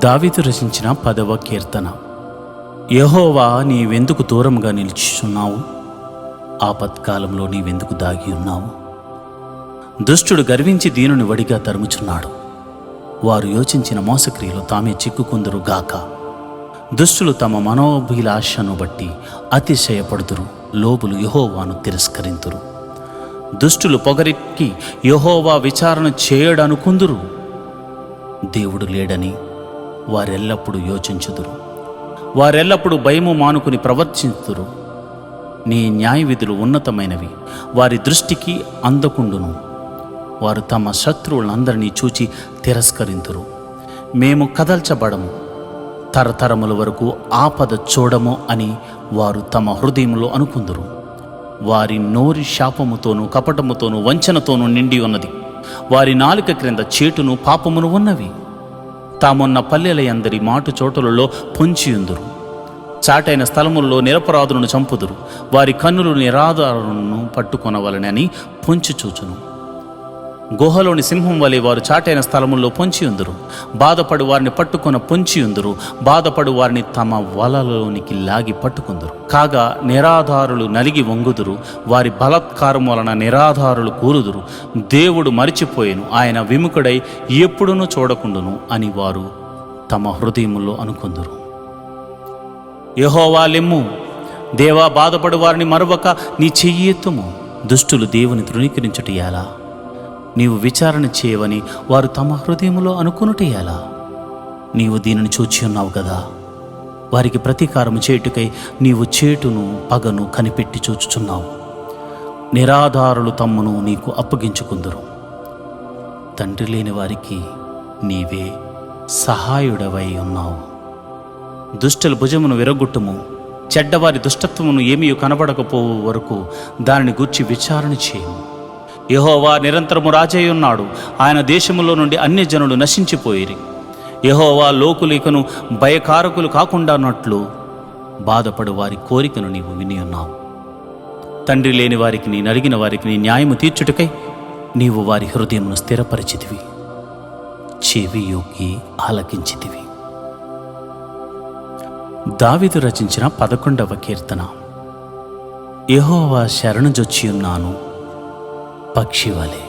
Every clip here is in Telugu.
దావీదు రచించిన 10వ కీర్తన. యెహోవా, నీవెందుకు దూరంగా నిలిచిచున్నావు? ఆపత్కాలంలో నీవెందుకు దాగి ఉన్నావు? దుష్టుడు గర్వించి దీనుని వడిగా తరుముచున్నాడు. వారు యోచించిన మోసక్రియలు తామే చిక్కుకుందురు గాక. దుష్టులు తమ మనోభిలాషను బట్టి అతిశయపడుదురు, లోబులు యెహోవాను తిరస్కరింతురు. దుష్టులు పొగరెక్కి యెహోవా విచారణ చేయడనుకుందురు. దేవుడు లేడని వారెల్లప్పుడూ యోచించుదురు. వారెల్లప్పుడూ భయము మానుకుని ప్రవర్తించుదురు. నీ న్యాయవిధులు ఉన్నతమైనవి, వారి దృష్టికి అందకుండును. వారు తమ శత్రువులందరినీ చూచి తిరస్కరింతురు. మేము కదల్చబడము, తరతరముల వరకు ఆపద చూడము అని వారు తమ హృదయంలో అనుకుందురు. వారి నోరి శాపముతోనూ కపటముతోనూ వంచనతోనూ నిండి ఉన్నది. వారి నాలుక క్రింద చేటును పాపమును ఉన్నవి. తామున్న పల్లెలయందరి మాటు చోటులలో పొంచియుందురు. చాటైన స్థలముల్లో నిరపరాధులను చంపుదురు. వారి కన్నులు నిరాధారులను పట్టుకొనవలనని పొంచి చూచును. గుహలోని సింహం వలె వారు చాటైన స్థలముల్లో పొంచియుందురు. బాధపడు వారిని పట్టుకొన పొంచియుందురు. బాధపడు వారిని తమ వలలోనికి లాగి పట్టుకుందురు. కాగా నిరాధారులు నలిగి వంగుదురు. వారి బలాత్కారం వలన నిరాధారులు కూరుదురు. దేవుడు మరిచిపోయెను, ఆయన విముఖుడై ఎప్పుడునూ చూడకుండును అని వారు తమ హృదయములో అనుకుందురు. యెహోవా లెమ్ము, దేవా, బాధపడు వారిని మరువక నీ చెయ్యి ఎత్తుము. దుష్టులు దేవుని తృణీకరించుట ఎలా? నీవు విచారణ చేయవని వారు తమ హృదయములో అనుకునుట ఎలా? నీవు దీనిని చూచి ఉన్నావు కదా. వారికి ప్రతీకారము చేయుటకై నీవు చేటును పగను కనిపెట్టి చూచుచున్నావు. నిరాధారులు తమ్మును నీకు అప్పగించుకుందురు. తండ్రి లేని వారికి నీవే సహాయుడవై ఉన్నావు. దుష్టుల భుజమును విరగొట్టుము. చెడ్డవారి దుష్టత్వమును ఏమీ కనబడకపోవు వరకు దానిని గూర్చి విచారణ చేయము. యెహోవా నిరంతరము రాజై ఉన్నాడు. ఆయన దేశములో నుండి అన్ని జనులు నశించిపోయిరి. యెహోవా లోకులికను భయకారకులు కాకుండానట్లు బాధపడు వారి కోరికను నీవు విని ఉన్నావు. తండ్రి లేని వారికి, నీ నలిగిన వారికి నీ న్యాయము తీర్చుటకై నీవు వారి హృదయమును స్థిరపరిచితివి, చెవి యొగ్గి ఆలకించితివి. దావీదు రచించిన 11వ కీర్తన. యెహోవా శరణుజొచ్చియున్నాను, పక్షివలే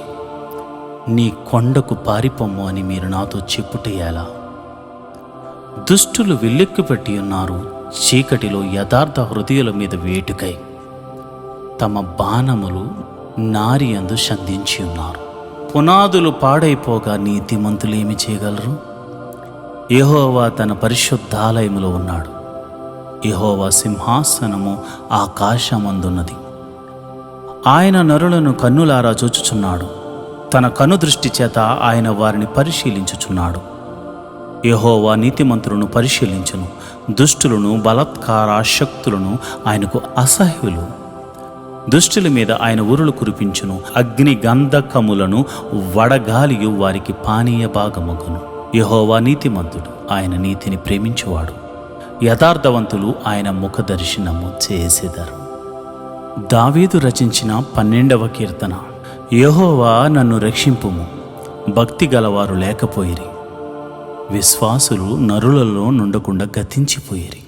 నీ కొండకు పారిపొమ్ము అని మీరు నాతో చెప్పుటేయాలా? దుష్టులు విల్లెక్కుపెట్టి ఉన్నారు, చీకటిలో యథార్థ హృదయుల మీద వేటుకై తమ బాణములు నారియందు సంధించి ఉన్నారు. పునాదులు పాడైపోగా నీతిమంతులేమి చేయగలరు? యెహోవా తన పరిశుద్ధాలయములో ఉన్నాడు. యెహోవా సింహాసనము ఆకాశమందున్నది. ఆయన నరులను కన్నులారా చూచుచున్నాడు. తన కనుదృష్టి చేత ఆయన వారిని పరిశీలించుచున్నాడు. యెహోవా నీతిమంతులను పరిశీలించును. దుష్టులను బలాత్కారాశక్తులను ఆయనకు అసహ్యులు. దుష్టుల మీద ఆయన ఉరులు కురిపించును. అగ్ని గంధకములను వడగాలియు వారికి పానీయ భాగమగును. యెహోవా నీతిమంతుడు, ఆయన నీతిని ప్రేమించువాడు. యథార్థవంతులు ఆయన ముఖదర్శనము చేసెదరు. దావీదు రచించిన 12వ కీర్తన. యెహోవా నన్ను రక్షింపుము, భక్తి గలవారు లేకపోయిరి. విశ్వాసులు నరులలో నుండకుండా గతించిపోయిరి.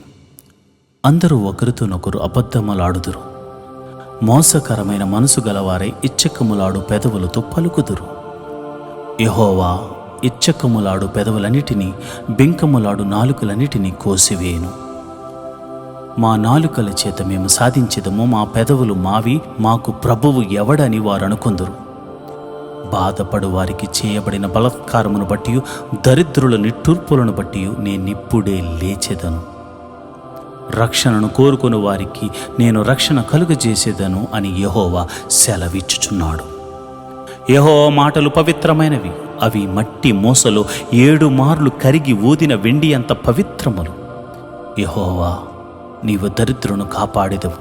అందరూ ఒకరితోనొకరు అబద్ధములాడుదురు. మోసకరమైన మనసు గలవారై ఇచ్చకములాడు పెదవులతో పలుకుదురు. యెహోవా ఇచ్చకములాడు పెదవులన్నిటినీ, బింకములాడు నాలుకలన్నిటినీ కోసివేయును. మా నాలుకల చేత మేము సాధించెదము, మా పెదవులు మావి, మాకు ప్రభువు ఎవడని వారు అనుకుందురు. బాధపడు వారికి చేయబడిన బలాత్కారమును బట్టి, దరిద్రుల నిట్టూర్పులను బట్టి నేనిప్పుడే లేచెదను. రక్షణను కోరుకుని వారికి నేను రక్షణ కలుగజేసేదను అని యెహోవా సెలవిచ్చుచున్నాడు. యెహోవా మాటలు పవిత్రమైనవి, అవి మట్టి మూసలో 7 మార్లు కరిగి ఊదిన వెండి అంత పవిత్రములు. యెహోవా, నీవు దరిద్రులను కాపాడెదవు.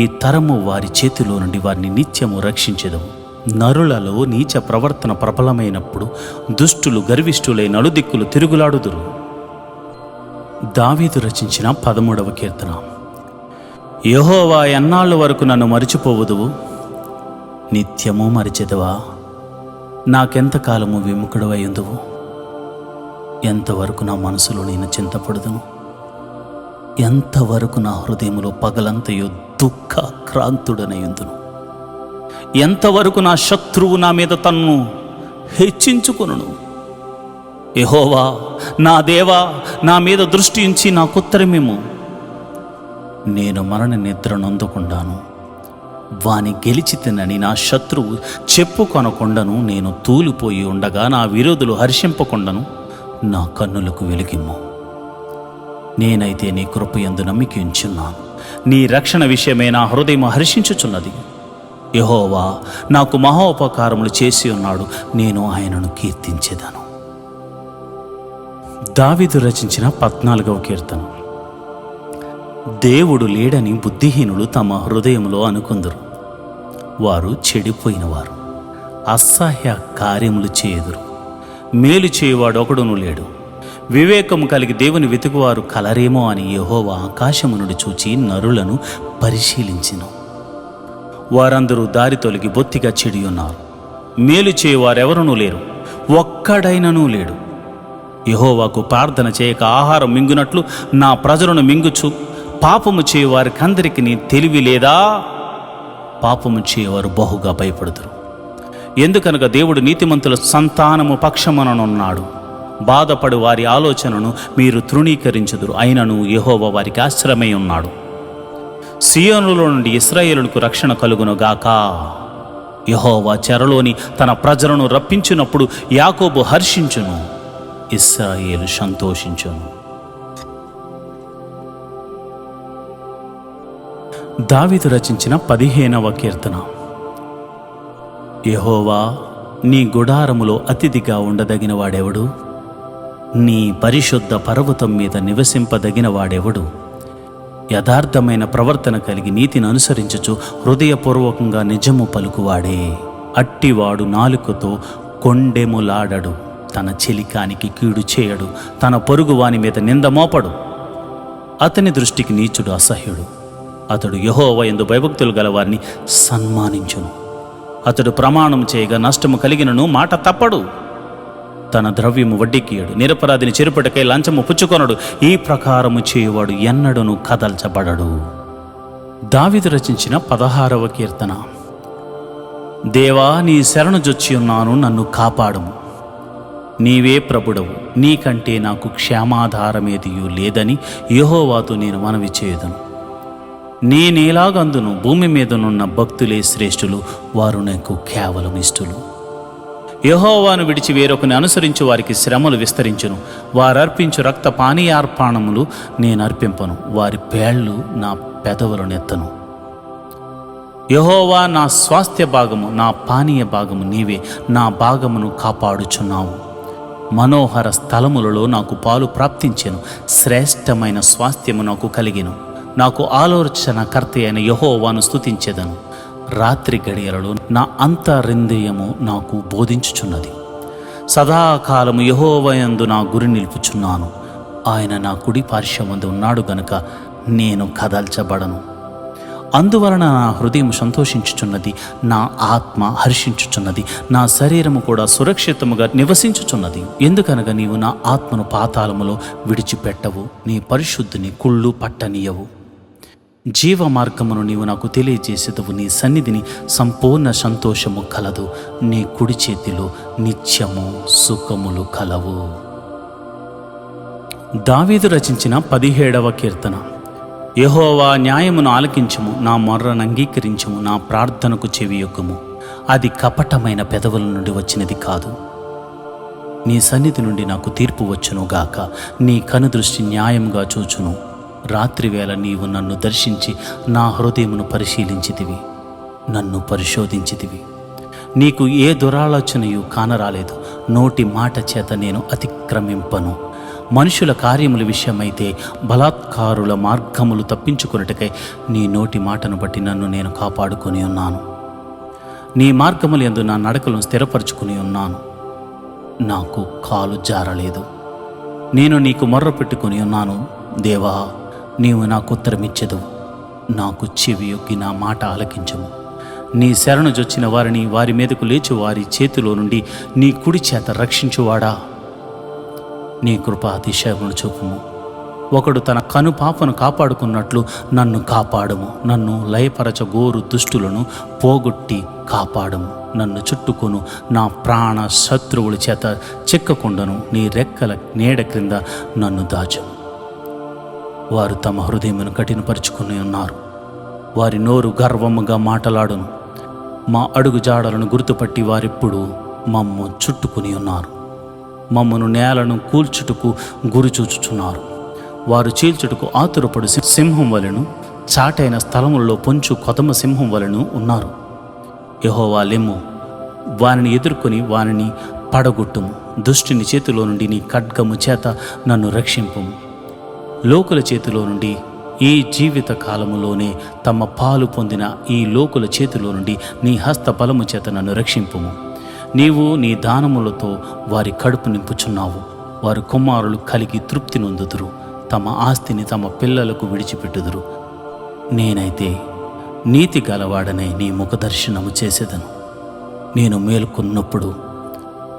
ఈ తరము వారి చేతిలో నుండి వారిని నిత్యము రక్షించెదవు. నరులలో నీచ ప్రవర్తన ప్రబలమైనప్పుడు దుష్టులు గర్విష్ఠులై నలుదిక్కులు తిరుగులాడుదురు. దావీదు రచించిన 13వ కీర్తన. యెహోవా, ఎన్నాళ్ళ వరకు నన్ను మరిచిపోవుదువు? నిత్యము మరిచెదవా? నాకెంతకాలము విముఖుడవై ఉందువు? ఎంతవరకు నా మనసులో నేను చింతపడుదును? ఎంతవరకు నా హృదయంలో పగలంతయు దుఃఖాక్రాంతుడనయుందును? ఎంతవరకు నా శత్రువు నా మీద తన్ను హెచ్చించుకొనును? యెహోవా నా దేవా, నా మీద దృష్టి ఉంచి నాకుత్తరమేమో. నేను మరణ నిద్ర నొందకుండాను, వాని గెలిచి తినని నా శత్రువు చెప్పుకొనకుండాను నేను తూలిపోయి ఉండగా నా విరోధులు హర్షింపకుండాను నా కన్నులకు వెలిగిమ్ము. నేనైతే నీ కృపయందు నమ్మిక ఉంచున్నాను. నీ రక్షణ విషయమే నా హృదయం హర్షించుచున్నది. యెహోవా నాకు మహోపకారములు చేసి ఉన్నాడు, నేను ఆయనను కీర్తించెదను. దావీదు రచించిన 14వ కీర్తన. దేవుడు లేడని బుద్ధిహీనులు తమ హృదయంలో అనుకుందురు. వారు చెడిపోయినవారు, అసహ్య కార్యములు చేయుదురు. మేలు చేయువాడు ఒకడును లేడు. వివేకము కలిగి దేవుని వెతుకువారు కలరేమో అని యెహోవా ఆకాశము నుండి చూచి నరులను పరిశీలించెను. వారందరూ దారి తొలగి బొత్తిగా చెడి ఉన్నారు. మేలు చేయువారెవరునూ లేరు, ఒక్కడైననూ లేడు. యెహోవాకు ప్రార్థన చేయక ఆహారం మింగునట్లు నా ప్రజలను మింగుచు, పాపము చేయువారికందరికి నీ తెలివి లేదా? పాపము చేయవారు బహుగా భయపడుదురు. ఎందుకనగా దేవుడు నీతిమంతుల సంతానము పక్షమననున్నాడు. బాధపడు వారి ఆలోచనను మీరు తృణీకరించుదురు, అయినను యెహోవా వారికి ఆశ్రమై ఉన్నాడు. సియోనులో నుండి ఇశ్రాయేలుకు రక్షణ కలుగునుగాక. యెహోవా చెరలోని తన ప్రజలను రప్పించినప్పుడు యాకోబు హర్షించును, ఇశ్రాయేలు సంతోషించును. దావీదు రచించిన 15వ కీర్తన. యెహోవా నీ గుడారములో అతిథిగా ఉండదగిన వాడెవడు? నీ పరిశుద్ధ పర్వతం మీద నివసింపదగిన వాడెవడు? యథార్థమైన ప్రవర్తన కలిగి నీతిని అనుసరించుచు హృదయపూర్వకంగా నిజము పలుకువాడే. అట్టివాడు నాలుకతో కొండెములాడడు, తన చెలికానికి కీడు చేయడు, తన పొరుగువాని మీద నింద మోపడు. అతని దృష్టికి నీచుడు అసహ్యుడు. అతడు యెహోవా యందు భయభక్తులు గలవారిని సన్మానించును. అతడు ప్రమాణం చేయగా నష్టము కలిగినను మాట తప్పడు. తన ద్రవ్యము వడ్డీకియడు, నిరపరాధిని చెరుపటకై లంచము పుచ్చుకొనడు. ఈ ప్రకారము చేయువాడు ఎన్నడను కదల్చబడడు. దావీదు రచించిన 16వ కీర్తన. దేవా, నీ శరణు జొచ్చి ఉన్నాను, నన్ను కాపాడుము. నీవే ప్రభుడవు, నీకంటే నాకు క్షేమాధారమేదియూ లేదని యెహోవాతో నేను మనవి చేయుదును. నేనేలాగందును, భూమి మీదనున్న భక్తులే శ్రేష్ఠులు, వారు నాకు కేవలం ఇష్టులు. యెహోవాను విడిచి వేరొకని అనుసరించు వారికి శ్రమలు విస్తరించును. వారర్పించు రక్త పానీయార్పణములు నేను అర్పింపను, వారి పేళ్ళు నా పెదవులనెత్తను. యెహోవా నా స్వాస్థ్య భాగము, నా పానీయ భాగము నీవే. నా భాగమును కాపాడుచున్నావు. మనోహర స్థలములలో నాకు పాలు ప్రాప్తించెను, శ్రేష్టమైన స్వాస్థ్యము నాకు కలిగెను. నాకు ఆలోచనకర్త అయిన యెహోవాను స్తుతించెదను. రాత్రి గడియలలో నా అంతరింద్రియము నాకు బోధించుచున్నది. సదాకాలము యెహోవా యందు నా గురి నిలుపుచున్నాను. ఆయన నా కుడి పార్శ్వమందు ఉన్నాడు గనుక నేను కదల్చబడను. అందువలన నా హృదయం సంతోషించుచున్నది, నా ఆత్మ హర్షించుచున్నది, నా శరీరము కూడా సురక్షితముగా నివసించుచున్నది. ఎందుకనగా నీవు నా ఆత్మను పాతాళములో విడిచిపెట్టవు, నీ పరిశుద్ధిని కుళ్ళు పట్టనీయవు. జీవ మార్గమును నీవు నాకు తెలియజేసేదవు. నీ సన్నిధిని సంపూర్ణ సంతోషము కలదు. నీ కుడి చేతిలో నిత్యము సుఖములు కలవు. దావీదు రచించిన 17వ కీర్తన. యెహోవా న్యాయమును ఆలకించుము, నా మొర్రను అంగీకరించుము, నా ప్రార్థనకు చెవియొక్కుము. అది కపటమైన పెదవుల నుండి వచ్చినది కాదు. నీ సన్నిధి నుండి నాకు తీర్పు వచ్చునుగాక. నీ కనుదృష్టి న్యాయముగా చూచును. రాత్రివేళ నీవు నన్ను దర్శించి నా హృదయమును పరిశీలించితివి, నన్ను పరిశోధించితివి. నీకు ఏ దురాలోచనయు కానరాలేదు. నోటి మాట చేత నేను అతిక్రమింపను. మనుషుల కార్యముల విషయమైతే బలాత్కారుల మార్గములు తప్పించుకొనుటకై నీ నోటి మాటను బట్టి నన్ను నేను కాపాడుకొని ఉన్నాను. నీ మార్గముల యందు నా నడకలను స్థిరపరచుకుని ఉన్నాను. నాకు కాలు జారలేదు. నేను నీకు మొర్ర పెట్టుకుని ఉన్నాను. దేవా, నీవు నాకు ఉత్తరమిచ్చెదవు. నాకు చెవియొగ్గి నా మాట ఆలకించుము. నీ శరణు జొచ్చిన వారిని వారి మీదకు లేచి వారి చేతిలో నుండి నీ కుడి చేత రక్షించువాడా. నీ కృపా అతిశయమును చూపుము. ఒకడు తన కనుపాపను కాపాడుకున్నట్లు నన్ను కాపాడుము. నన్ను లయపరచగోరు దుష్టులను పోగొట్టి కాపాడుము. నన్ను చుట్టుకొను నా ప్రాణ శత్రువుల చేత చిక్కకుండను. నీ రెక్కల నీడ క్రింద నన్ను దాచుము. వారు తమ హృదయమును కఠినపరుచుకుని ఉన్నారు. వారి నోరు గర్వముగా మాటలాడును. మా అడుగు జాడలను గుర్తుపట్టి వారిప్పుడు మమ్ము చుట్టుకుని ఉన్నారు. మమ్మను నేలను కూల్చుటకు గురిచూచుచున్నారు. వారు చీల్చుటకు ఆతురపడు సింహం వలెను, చాటైన స్థలములలో పొంచు కొదమ సింహం వలెను ఉన్నారు. యెహోవా లెమ్ము, వానిని ఎదుర్కొని వానిని పడగొట్టుము. దుష్టుని చేతిలో నుండి నీ ఖడ్గము చేత నన్ను రక్షింపుము. లోకుల చేతిలో నుండి, ఈ జీవిత కాలములోనే తమ పాలు పొందిన ఈ లోకుల చేతిలో నుండి నీ హస్త బలము చేత నన్ను రక్షింపుము. నీవు నీ దానములతో వారి కడుపు నింపుచున్నావు. వారి కుమారులు కలిగి తృప్తి నొందుదురు. తమ ఆస్తిని తమ పిల్లలకు విడిచిపెట్టుదురు. నేనైతే నీతి గలవాడనే నీ ముఖదర్శనము చేసేదను. నేను మేలుకున్నప్పుడు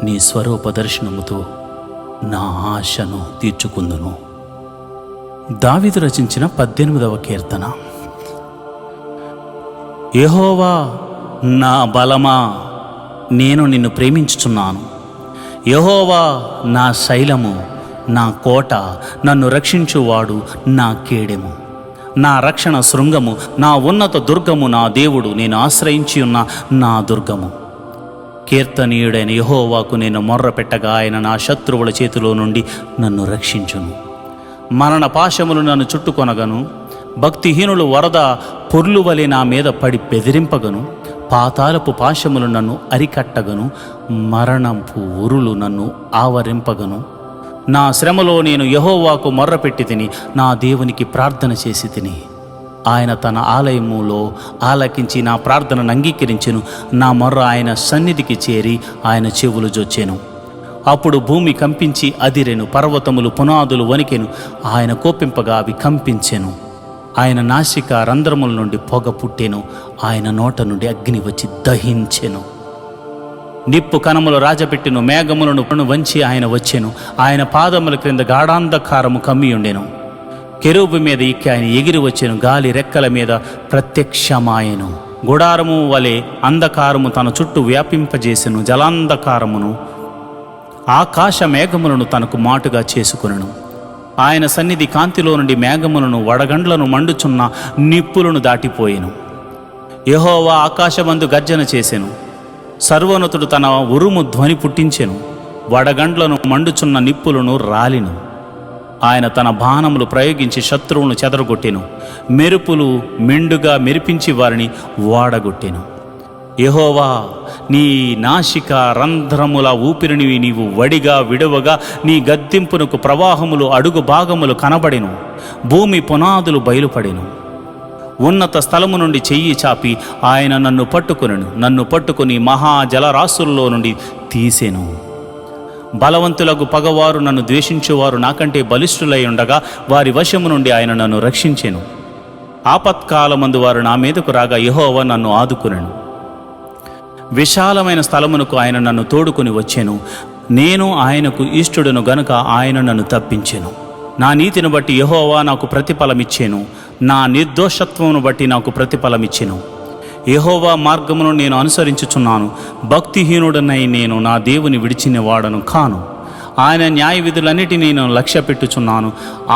నీ స్వరూప దర్శనముతో నా ఆశను తీర్చుకుందును. దావీదు రచించిన 18వ కీర్తన. యెహోవా నా బలమా, నేను నిన్ను ప్రేమించుచున్నాను. యెహోవా నా శైలము, నా కోట, నన్ను రక్షించువాడు నా కేడెము, నా రక్షణ శృంగము, నా ఉన్నత దుర్గము, నా దేవుడు, నేను ఆశ్రయించి ఉన్న నా దుర్గము. కీర్తనీయుడైన యెహోవాకు నేను మొర్ర పెట్టగా ఆయన నా శత్రువుల చేతిలో నుండి నన్ను రక్షించును. మరణ పాశములు నన్ను చుట్టుకొనగను. భక్తిహీనులు వరద పొర్లు వలె నా మీద పడి బెదిరింపగను. పాతాళపు పాశములు నన్ను అరికట్టగను. మరణంపు ఉరులు నన్ను ఆవరింపగను. నా శ్రమలో నేను యెహోవాకు మొర్రపెట్టి తిని, నా దేవునికి ప్రార్థన చేసి తిని. ఆయన తన ఆలయములో ఆలకించి నా ప్రార్థనను అంగీకరించెను. నా మొర్ర ఆయన సన్నిధికి చేరి ఆయన చెవులు జొచ్చెను. అప్పుడు భూమి కంపించి అదిరెను, పర్వతములు పునాదులు వణికెను. ఆయన కోపింపగా అవి కంపించెను. ఆయన నాసిక రంధ్రముల నుండి పొగ పుట్టెను. ఆయన నోట నుండి అగ్ని వచ్చి దహించెను. నిప్పు కణములు రాజపెట్టెను. మేఘములను వంచి ఆయన వచ్చెను. ఆయన పాదముల క్రింద గాఢాంధకారము కమ్మియుండెను. కెరూబు మీద ఎక్కి ఆయన ఎగిరి వచ్చెను. గాలి రెక్కల మీద ప్రత్యక్షమాయెను. గుడారము వలె అంధకారము తన చుట్టూ వ్యాపింపజేసెను. జలాంధకారమును ఆకాశ మేఘములను తనకు మాటుగా చేసుకొనెను. ఆయన సన్నిధి కాంతిలో నుండి మేఘములను, వడగండ్లను, మండుచున్న నిప్పులను దాటిపోయెను. యెహోవా ఆకాశమందు గర్జన చేసెను. సర్వోన్నతుడు తన ఉరుము ధ్వని పుట్టించెను. వడగండ్లను, మండుచున్న నిప్పులను రాలిను. ఆయన తన బాణములు ప్రయోగించి శత్రువులను చెదరగొట్టెను. మెరుపులు మెండుగా మెరిపించి వారిని వాడగొట్టెను. యెహోవా, నీ నాసిక రంధ్రముల ఊపిరిని నీవు వడిగా విడువగా నీ గద్దింపునకు ప్రవాహములు అడుగు భాగములు కనబడెను. భూమి పునాదులు బయలుపడెను. ఉన్నత స్థలము నుండి చెయ్యి చాపి ఆయన నన్ను పట్టుకొనెను. నన్ను పట్టుకుని మహాజలరాశుల్లో నుండి తీసెను. బలవంతులకు పగవారు, నన్ను ద్వేషించువారు నాకంటే బలిష్ఠులై ఉండగా వారి వశము నుండి ఆయన నన్ను రక్షించెను. ఆపత్కాలమందు వారు నా మీదకు రాగా యెహోవా నన్ను ఆదుకొనెను. విశాలమైన స్థలమునకు ఆయన నన్ను తోడుకొని వచ్చెను. నేను ఆయనకు ఇష్టుడను గనుక ఆయన నన్ను తప్పించెను. నా నీతిని బట్టి యెహోవా నాకు ప్రతిఫలమిచ్చెను. నా నిర్దోషత్వమును బట్టి నాకు ప్రతిఫలమిచ్చెను. యెహోవా మార్గమును నేను అనుసరించుచున్నాను. భక్తిహీనుడనై నేను నా దేవుని విడిచిన వాడను కాను. ఆయన న్యాయ విధులన్నిటినీ నేను లక్ష్య పెట్టుచున్నాను.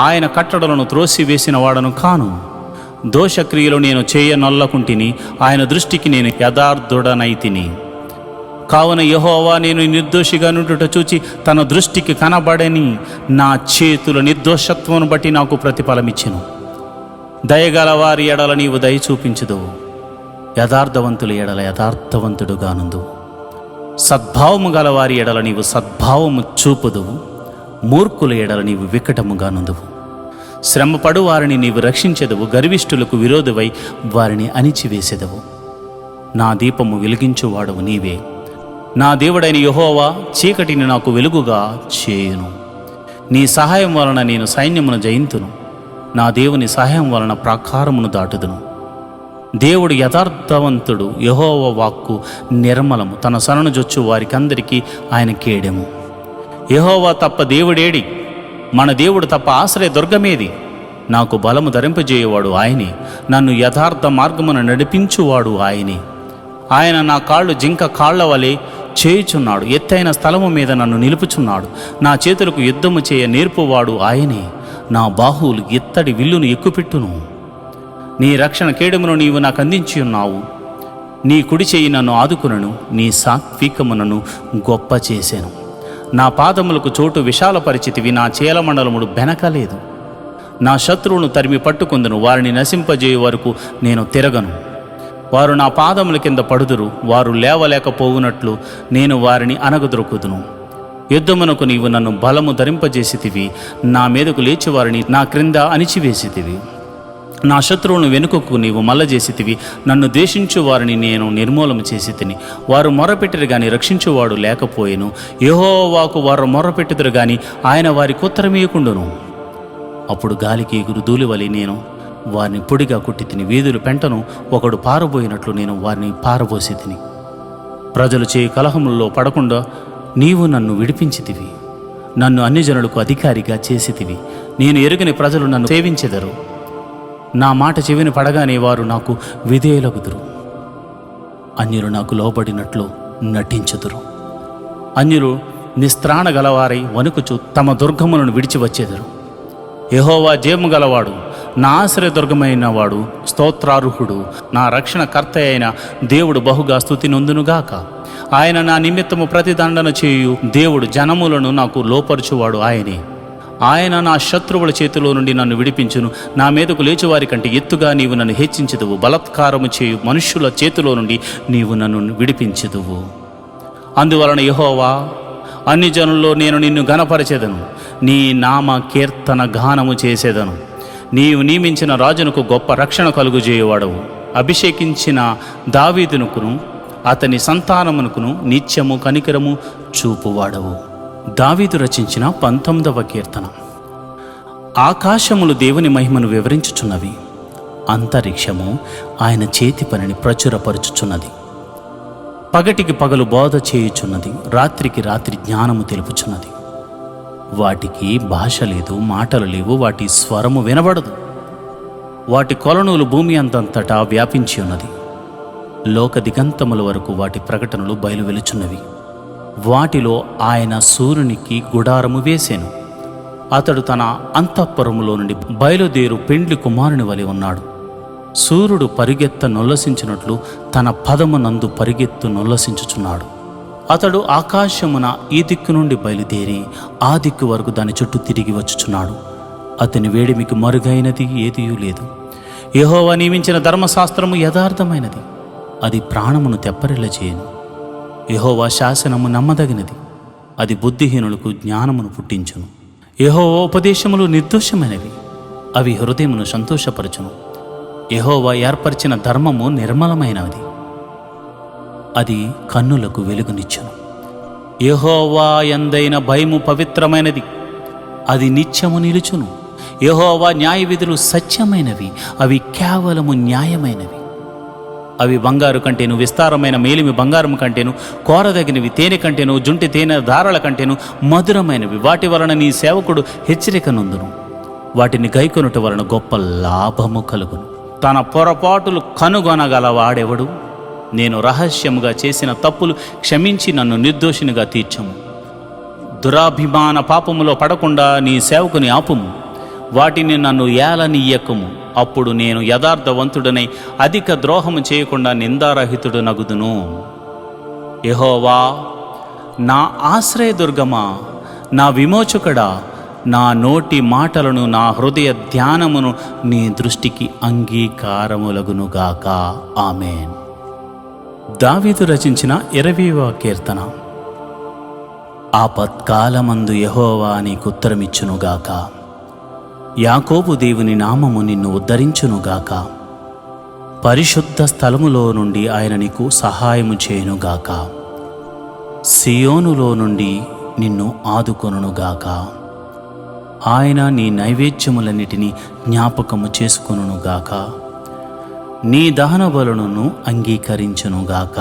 ఆయన కట్టడలను త్రోసివేసిన వాడను కాను. దోషక్రియలు నేను చేయనొల్లకుంటిని. ఆయన దృష్టికి నేను యథార్థుడనైతిని. కావున యెహోవా నేను నిర్దోషిగా నుండుట చూచి తన దృష్టికి కనబడని నా చేతుల నిర్దోషత్వమును బట్టి నాకు ప్రతిఫలమిచ్చెను. దయగల వారి ఎడల నీవు దయ చూపించుదువు. యథార్థవంతుల ఎడల యథార్థవంతుడుగానుందు. సద్భావము గల వారి ఎడల నీవు సద్భావము చూపుదువు. మూర్ఖుల ఎడల నీవు వికటముగానుందువు. శ్రమపడు వారిని నీవు రక్షించెదవు. గర్విష్ఠులకు విరోధవై వారిని అణిచివేసెదవు. నా దీపము వెలిగించువాడవు నీవే. నా దేవుడైన యెహోవా చీకటిని నాకు వెలుగుగా చేయును. నీ సహాయం వలన నేను సైన్యమును జయింతును. నా దేవుని సహాయం వలన ప్రాకారమును దాటుదును. దేవుడు యథార్థవంతుడు. యెహోవా వాక్కు నిర్మలము. తన శరణు జొచ్చు వారికందరికీ ఆయన కేడెము. యెహోవా తప్ప దేవుడేడి? మన దేవుడు తప్ప ఆశ్రయ దుర్గమేది? నాకు బలము ధరింపజేయువాడు ఆయనే, నన్ను యథార్థ మార్గమున నడిపించువాడు ఆయనే. ఆయన నా కాళ్ళు జింక కాళ్ల వలె చేయుచున్నాడు, ఎత్తైన స్థలము మీద నన్ను నిలుపుచున్నాడు. నా చేతులకు యుద్ధము చేయ నేర్పువాడు ఆయనే, నా బాహువులు ఎత్తడి విల్లును ఎక్కుపెట్టును. నీ రక్షణ కేడమును నీవు నాకు అందించి ఉన్నావు. నీ కుడి చేయి నన్ను ఆదుకునను, నీ సాత్వికమునను గొప్ప చేశాను. నా పాదములకు చోటు విశాలపరిచితివి, నా చీలమండలముడు బెనకలేదు. నా శత్రువును తరిమి పట్టుకుందును, వారిని నశింపజేయు వరకు నేను తిరగను. వారు నా పాదముల కింద పడుదురు, వారు లేవలేకపోవునట్లు నేను వారిని అనగదొరుకుదును. యుద్ధమునకు నీవు నన్ను బలము ధరింపజేసితివి, నా మీదకు లేచి వారిని నా క్రింద అణిచివేసితివి. నా శత్రువులను వెనుకకు నీవు మల్లజేసితివి, నన్ను ద్వేషించు వారిని నేను నిర్మూలన చేసి తిని. వారు మొర్రపెట్టిరు గాని రక్షించువాడు లేకపోయెను. యెహోవాకు వారు మొర్రపెట్టుదురు గాని ఆయన వారికి ఉత్తరమీయకుండును. అప్పుడు గాలికి ఎగురు ధూళివలె నేను వారిని పొడిగా కొట్టి తిని, వీధులు పెంటను ఒకడు పారబోయినట్లు నేను వారిని పారబోసి తిని. ప్రజలు చేయి కలహముల్లో పడకుండా నీవు నన్ను విడిపించితివి. నన్ను అన్యజనులకు అధికారిగా చేసితివి. నేను ఎరుగని ప్రజలు నన్ను సేవించెదరు. నా మాట చెవిని పడగానే వారు నాకు విధేయులగుదురు. అన్యులు నాకు లోబడినట్లు నటించుదురు. అన్యులు నిస్త్రాణ గలవారై వణుకుచు తమ దుర్గములను విడిచి వచ్చేదరు. యెహోవా జయము గలవాడు, నా ఆశ్రయదుర్గమైన వాడు, స్తోత్రార్హుడు, నా రక్షణకర్త అయిన దేవుడు బహుగా స్తుతి నొందునుగాక. ఆయన నా నిమిత్తము ప్రతిదండన చేయు దేవుడు, జనములను నాకు లోపరుచువాడు ఆయనే. ఆయన నా శత్రువుల చేతిలో నుండి నన్ను విడిపించును. నా మీదకు లేచువారి కంటే ఎత్తుగా నీవు నన్ను హెచ్చించుదువు. బలత్కారము చేయు మనుష్యుల చేతిలో నుండి నీవు నన్ను విడిపించుదువు. అందువలన యెహోవా, అన్ని జనుల్లో నేను నిన్ను ఘనపరచెదను, నీ నామ కీర్తన గానము చేసేదను. నీవు నియమించిన రాజునకు గొప్ప రక్షణ కలుగుజేయువాడవు. అభిషేకించిన దావీదునకును అతని సంతానమునకును నిత్యము కనికరము చూపువాడవు. దావీదు రచించిన 19వ కీర్తన. ఆకాశములు దేవుని మహిమను వివరించుచున్నవి, అంతరిక్షము ఆయన చేతి పనిని ప్రచురపరుచుచున్నది. పగటికి పగలు బోధ చేయుచున్నది, రాత్రికి రాత్రి జ్ఞానము తెలుపుచున్నది. వాటికి భాష లేదు, మాటలు లేవు, వాటి స్వరము వినబడదు. వాటి కొలనులు భూమి అంతంతటా వ్యాపించి ఉన్నది. లోక దిగంతముల వరకు వాటి ప్రకటనలు బయలువెలుచున్నవి. వాటిలో ఆయన సూర్యునికి గుడారము వేసెను. అతడు తన అంతఃపురములో నుండి బయలుదేరు పెండ్లి కుమారుని వలె ఉన్నాడు. సూర్యుడు పరిగెత్త నొల్లసించినట్లు తన పదమునందు పరిగెత్తు నొల్లసించుచున్నాడు. అతడు ఆకాశమున ఈ దిక్కు నుండి బయలుదేరి ఆ దిక్కు వరకు దాని చుట్టూ తిరిగి వచ్చుచున్నాడు. అతని వేడిమికి మరుగైనది ఏదియూ లేదు. యెహోవా నియమించిన ధర్మశాస్త్రము యథార్థమైనది, అది ప్రాణమును తెప్పరిల్లజేయును. యెహోవా శాసనము నమ్మదగినది, అది బుద్ధిహీనులకు జ్ఞానమును పుట్టించును. యెహోవా ఉపదేశములు నిర్దోషమైనవి, అవి హృదయమును సంతోషపరచును. యెహోవా ఏర్పరిచిన ధర్మము నిర్మలమైనది, అది కన్నులకు వెలుగునిచ్చును. యెహోవా యందైన భయము పవిత్రమైనది, అది నిత్యము నిలుచును. యెహోవా న్యాయ విధులు సత్యమైనవి, అవి కేవలము న్యాయమైనవి. అవి బంగారు కంటేను, విస్తారమైన మేలిమి బంగారం కంటేను, కోరదగినవి తేనె కంటేను, జుంటి తేనె దారాల కంటేను మధురమైనవి. వాటి వలన నీ సేవకుడు హెచ్చరిక నొందును. వాటిని గైకొనుట వలన గొప్ప లాభము కలుగును. తన పొరపాటులు కనుగొనగలవాడెవడు? నేను రహస్యముగా చేసిన తప్పులు క్షమించి నన్ను నిర్దోషినిగా తీర్చము. దురాభిమాన పాపములో పడకుండా నీ సేవకుని ఆపుము. వాటిని నన్ను ఏలనీయకము. అప్పుడు నేను యథార్థవంతుడనై అధిక ద్రోహము చేయకుండా నిందారహితుడు నగుదును. యెహోవా, నా ఆశ్రయదుర్గమా, నా విమోచకుడా, నా నోటి మాటలను, నా హృదయ ధ్యానమును నీ దృష్టికి అంగీకారములగునుగాక. ఆమేన్. దావీదు రచించిన 20వ కీర్తన. ఆపత్కాలమందు యెహోవా నీకు ఉత్తరమిచ్చునుగాక. యాకోబు దేవుని నామము నిన్ను ఉద్ధరించునుగాక. పరిశుద్ధ స్థలములో నుండి ఆయన నీకు సహాయము చేయునుగాక. సియోనులో నుండి నిన్ను ఆదుకొనుగాక. ఆయన నీ నైవేద్యములన్నిటినీ జ్ఞాపకము చేసుకొనుగాక. నీ దహన బలులను అంగీకరించునుగాక.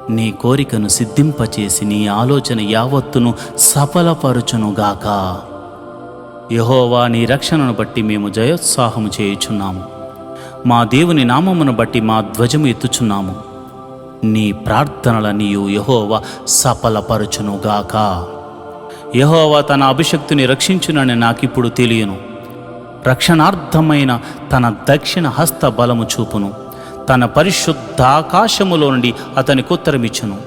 నీ కోరికను సిద్ధింపచేసి నీ ఆలోచన యావత్తును సఫలపరచునుగాక. యెహోవా, నీ రక్షణను బట్టి మేము జయోత్సాహము చేయుచున్నాము. మా దేవుని నామమును బట్టి మా ధ్వజము ఎత్తుచున్నాము. నీ ప్రార్థనలనియు యెహోవా సఫలపరచునుగాక. యెహోవా తన అభిషక్తుని రక్షించునని నాకిప్పుడు తెలియను. రక్షణార్థమైన తన దక్షిణ హస్త బలము చూపును. తన పరిశుద్ధాకాశములో నుండి అతనికి ఉత్తరమిచ్చును.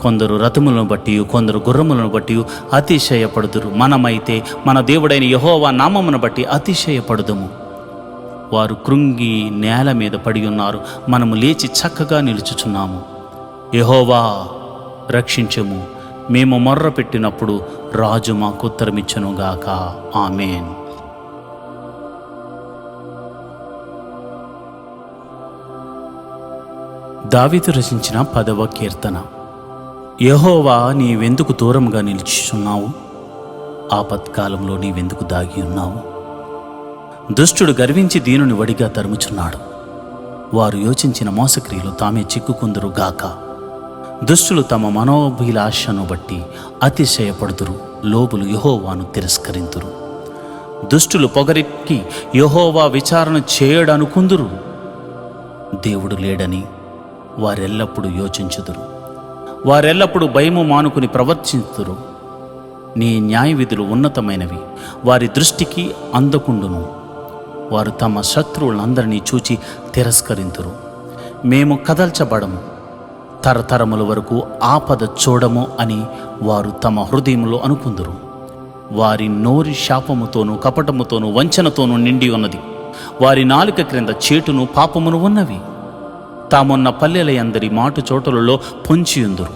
కొందరు రథములను బట్టి, కొందరు గుర్రములను బట్టి అతిశయపడుదురు. మనమైతే మన దేవుడైన యెహోవా నామమును బట్టి అతిశయపడుదుము. వారు కృంగి నేల మీద పడి ఉన్నారు, మనము లేచి చక్కగా నిలుచుచున్నాము. యెహోవా, రక్షించుము. మేము మొర్ర పెట్టినప్పుడు రాజు మాకు ఉత్తరమిచ్చునుగాక. ఆమేన్. దావీదు రచించిన 10వ కీర్తన. యెహోవా, నీవెందుకు దూరంగా నిలుచుచున్నావు? ఆపత్కాలంలో నీవెందుకు దాగి ఉన్నావు? దుష్టుడు గర్వించి దీనుని వడిగా తరుముచున్నాడు. వారు యోచించిన మోసక్రియలు తామే చిక్కుకుందురు గాక. దుష్టులు తమ మనోభిలాషను బట్టి అతిశయపడుదురు. లోబులు యెహోవాను తిరస్కరింతురు. దుష్టులు పొగరెక్కి యెహోవా విచారణ చేయడనుకుందురు. దేవుడు లేడని వారెల్లప్పుడూ యోచించుదురు. వారెల్లప్పుడూ భయము మానుకుని ప్రవర్తించుదురు. నీ న్యాయ విధులు ఉన్నతమైనవి, వారి దృష్టికి అందకుండును. వారు తమ శత్రువులందరినీ చూచి తిరస్కరింతురు. మేము కదల్చబడము, తరతరముల వరకు ఆపద చూడము అని వారు తమ హృదయంలో అనుకుందురు. వారి నోరి శాపముతోనూ కపటముతోనూ వంచనతోనూ నిండి ఉన్నది. వారి నాలుక క్రింద చేటును పాపమును ఉన్నవి. తామున్న పల్లెల అందరి మాటు చోటులలో పొంచియుందురు.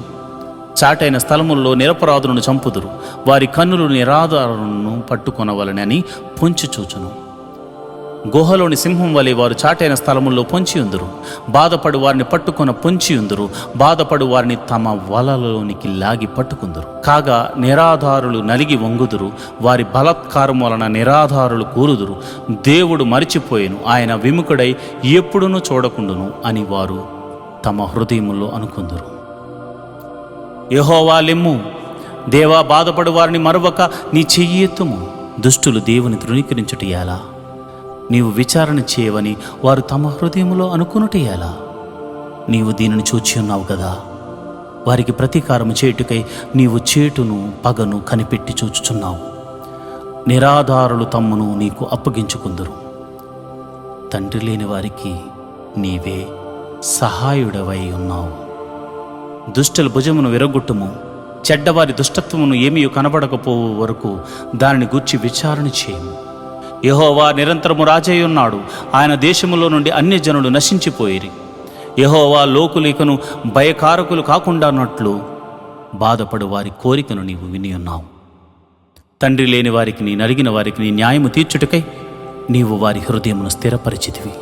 చాటైన స్థలములలో నిరపరాధులను చంపుదురు. వారి కన్నులు నిరాధారులను పట్టుకొనవలనని పొంచి చూచును. గుహలోని సింహం వలె వారు చాటైన స్థలముల్లో పొంచియుందురు. బాధపడు వారిని పట్టుకొన పొంచియుందురు. బాధపడు వారిని తమ వలలోనికి లాగి పట్టుకుందురు. కాగా నిరాధారులు నలిగి వంగుదురు. వారి బలాత్కారం వలన నిరాధారులు కూరుదురు. దేవుడు మరిచిపోయెను, ఆయన విముఖుడై ఎప్పుడునూ చూడకుండును అని వారు తమ హృదయములో అనుకుందురు. యెహోవా, లెమ్ము. దేవా, బాధపడు వారిని మరువక నీ చెయ్యి ఎత్తుము. దుష్టులు దేవుని తృణీకరించుట ఎలా? నీవు విచారణ చేయవని వారు తమ హృదయములో అనుకునుట ఎలా? నీవు దీనిని చూచి ఉన్నావు కదా. వారికి ప్రతీకారము చేయుటకై నీవు చేటును పగను కనిపెట్టి చూచుచున్నావు. నిరాధారులు తమ్మును నీకు అప్పగించుకుందురు. తండ్రి లేని వారికి నీవే సహాయుడవై ఉన్నావు. దుష్టుల భుజమును విరగొట్టుము. చెడ్డవారి దుష్టత్వమును ఏమీ కనబడకపోవు వరకు దానిని గూర్చి విచారణ చేయము. యెహోవా నిరంతరము రాజై ఉన్నాడు. ఆయన దేశములో నుండి అన్యజనులు నశించిపోయిరి. యెహోవా లోకులికను భయకారకులు కాకుండానట్లు బాధపడు వారి కోరికను నీవు విని ఉన్నావు. తండ్రి లేని వారికి, నీ నలిగిన వారికి నీ న్యాయము తీర్చుటకై నీవు వారి హృదయమును స్థిరపరిచితివి.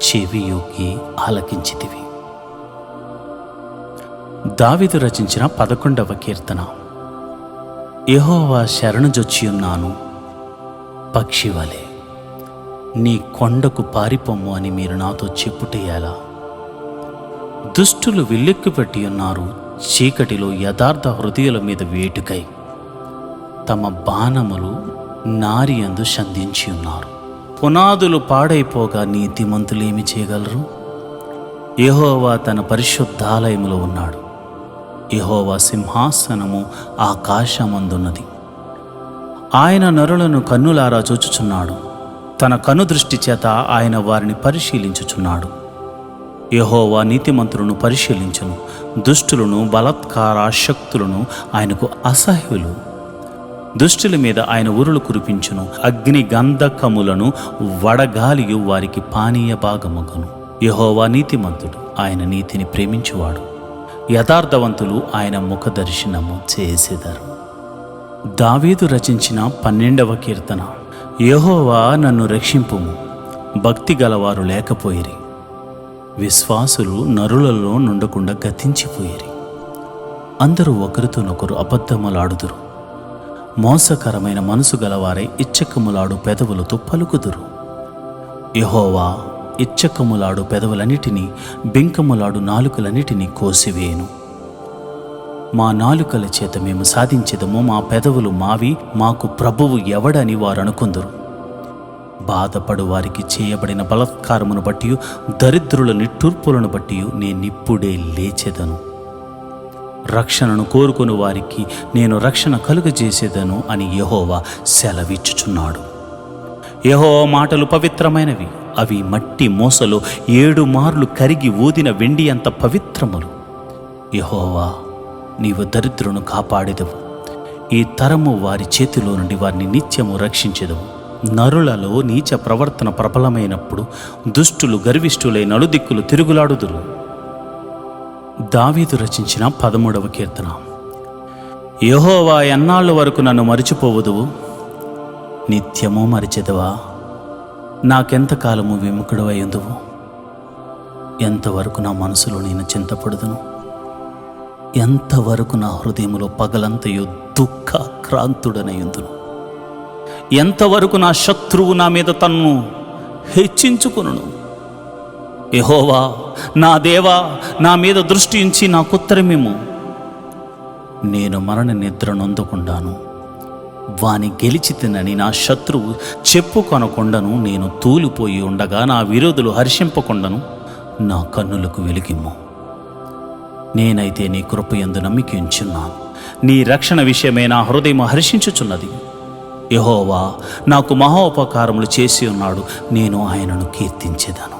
చెవి యొగ్గి ఆలకించితివి. దావీదు రచించిన 11వ కీర్తన. యెహోవా, శరణుజొచ్చియున్నాను. పక్షివలే నీ కొండకు పారిపోము అని మీరు నాతో చెప్పుటేయాలా? దుష్టులు విల్లెక్కుపెట్టి ఉన్నారు. చీకటిలో యథార్థ హృదయుల మీద వేటుకై తమ బాణములు నారియందు సంధించి ఉన్నారు. పునాదులు పాడైపోగా నీతిమంతులేమి చేయగలరు? యెహోవా తన పరిశుద్ధాలయములో ఉన్నాడు. యెహోవా సింహాసనము ఆకాశమందున్నది. ఆయన నరులను కన్నులారా చూచుచున్నాడు. తన కనుదృష్టి చేత ఆయన వారిని పరిశీలించుచున్నాడు. యెహోవా నీతిమంతులను పరిశీలించును. దుష్టులను, బలాత్కారాసక్తులను ఆయనకు అసహ్యులు. దుష్టుల మీద ఆయన ఉరులు కురిపించును. అగ్ని గంధకములను వడగాలియు వారికి పానీయ భాగమగును. యెహోవా నీతిమంతుడు, ఆయన నీతిని ప్రేమించువాడు. యథార్థవంతులు ఆయన ముఖ దర్శనము చేసెదరు. దావీదు రచించిన 12వ కీర్తన. యెహోవా, నన్ను రక్షింపుము. భక్తి గలవారు లేకపోయిరి. విశ్వాసులు నరులలో నుండకుండా గతించిపోయిరి. అందరూ ఒకరితోనొకరు అబద్ధములాడుదురు. మోసకరమైన మనసు గలవారై ఇచ్చకములాడు పెదవులతో పలుకుదురు. యెహోవా, ఇచ్చకములాడు పెదవులన్నిటినీ, బెంకములాడు నాలుకలన్నిటినీ కోసివేయును. మా నాలుకల చేత మేము సాధించెదము, మా పెదవులు మావి, మాకు ప్రభువు ఎవడని వారు అనుకుందురు. బాధపడు వారికి చేయబడిన బలాత్కారమును బట్టి, దరిద్రుల నిట్టూర్పులను బట్టి నేనిప్పుడే లేచెదను. రక్షణను కోరుకుని వారికి నేను రక్షణ కలుగజేసేదను అని యెహోవా సెలవిచ్చుచున్నాడు. యెహోవా మాటలు పవిత్రమైనవి, అవి మట్టి మూసలో 7 మార్లు కరిగి ఊదిన వెండి అంత పవిత్రములు. యెహోవా, నీవు దరిద్రులను కాపాడెదవు, ఈ తరము వారి చేతిలో నుండి వారిని నిత్యము రక్షించెదవు. నరులలో నీచ ప్రవర్తన ప్రబలమైనప్పుడు దుష్టులు గర్విష్ఠులై నలుదిక్కులు తిరుగులాడుదురు. దావీదు రచించిన 13వ కీర్తన. యెహోవా, ఎన్నాళ్ళ వరకు నన్ను మరిచిపోవదువు? నిత్యము మరిచెదవా? నాకెంతకాలము విముఖుడవై ఉందువు? ఎంతవరకు నా మనసులో నేను చింతపడుదును? ఎంతవరకు నా హృదయములో పగలంతయు దుఃఖాక్రాంతుడనయుందును? ఎంతవరకు నా శత్రువు నా మీద తన్ను హెచ్చించుకొనును? యెహోవా, నా దేవా, నా మీద దృష్టి ఉంచి నాకుత్తరమేమో. నేను మరణ నిద్ర నొందకుండాను, వాని గెలిచితినని నా శత్రువు చెప్పుకొనకుండాను నేను తూలిపోయి ఉండగా, నా విరోధులు హర్షింపకుండాను నా కన్నులకు వెలిగిమ్ము. నేనైతే నీ కృపయందు నమ్మిక ఉంచున్నాను, నీ రక్షణ విషయమే నా హృదయం హర్షించుచున్నది. యెహోవా నాకు మహోపకారములు చేసి ఉన్నాడు, నేను ఆయనను కీర్తించెదను.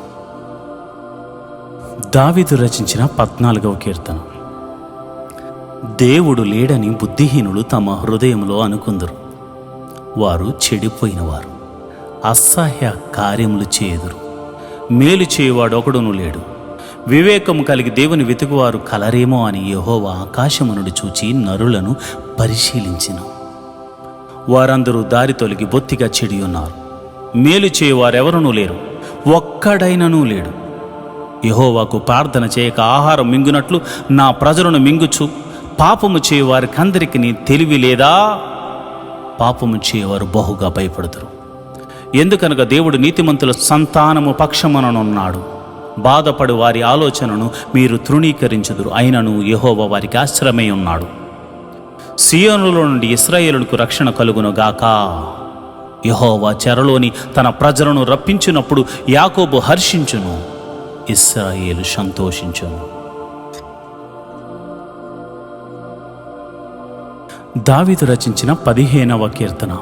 దావీదు రచించిన 14వ కీర్తన. దేవుడు లేడని బుద్ధిహీనులు తమ హృదయంలో అనుకుందరు. వారు చెడిపోయినవారు, అసహ్య కార్యములు చేయుదురు. మేలు చేయువాడు ఒకడును లేడు. వివేకము కలిగి దేవుని వెతుకువారు కలరేమో అని యెహోవా ఆకాశము నుండి చూచి నరులను పరిశీలించెను. వారందరూ దారి తొలగి బొత్తిగా చెడి ఉన్నారు. మేలు చేయువారెవరూ లేరు, ఒక్కడైననూ లేడు. యెహోవాకు ప్రార్థన చేయక ఆహారం మింగునట్లు నా ప్రజలను మింగుచు, పాపము చేయువారికందరికీ తెలివి లేదా? పాపము చేయవారు బహుగా భయపడుతురు. ఎందుకనగా దేవుడు నీతిమంతుల సంతానము పక్షముననున్నాడు. బాధపడు వారి ఆలోచనను మీరు తృణీకరించుదురు, అయినను యెహోవా వారికి ఆశ్రమై ఉన్నాడు. సియోనులో నుండి ఇశ్రాయేలుకు రక్షణ కలుగునుగాక. యెహోవా చెరలోని తన ప్రజలను రప్పించినప్పుడు యాకోబు హర్షించును, ఇశ్రాయేలు సంతోషించును. దావీదు రచించిన 15వ కీర్తన.